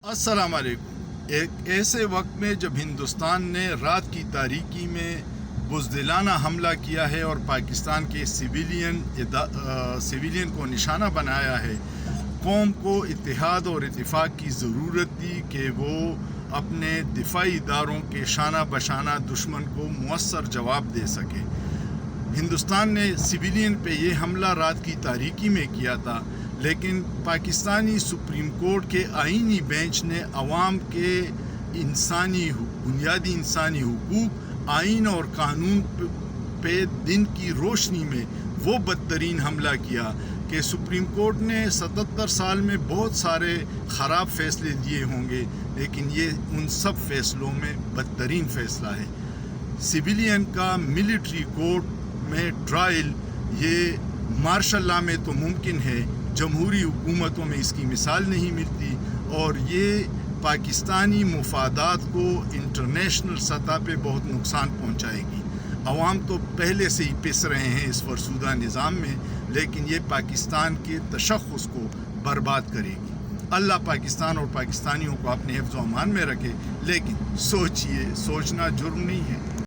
السلام علیکم۔ ایک ایسے وقت میں جب ہندوستان نے رات کی تاریکی میں بزدلانہ حملہ کیا ہے اور پاکستان کے سویلین کو نشانہ بنایا ہے، قوم کو اتحاد اور اتفاق کی ضرورت تھی کہ وہ اپنے دفاعی اداروں کے شانہ بشانہ دشمن کو مؤثر جواب دے سکے۔ ہندوستان نے سویلین پہ یہ حملہ رات کی تاریکی میں کیا تھا، لیکن پاکستانی سپریم کورٹ کے آئینی بینچ نے عوام کے بنیادی انسانی حقوق، آئین اور قانون پہ دن کی روشنی میں وہ بدترین حملہ کیا کہ سپریم کورٹ نے 77 سال میں بہت سارے خراب فیصلے دیے ہوں گے، لیکن یہ ان سب فیصلوں میں بدترین فیصلہ ہے۔ سویلین کا ملٹری کورٹ میں ٹرائل، یہ مارشل لاء میں تو ممکن ہے، جمہوری حکومتوں میں اس کی مثال نہیں ملتی، اور یہ پاکستانی مفادات کو انٹرنیشنل سطح پہ بہت نقصان پہنچائے گی۔ عوام تو پہلے سے ہی پس رہے ہیں اس فرسودہ نظام میں، لیکن یہ پاکستان کے تشخص کو برباد کرے گی۔ اللہ پاکستان اور پاکستانیوں کو اپنے حفظ و امان میں رکھے، لیکن سوچئے، سوچنا جرم نہیں ہے۔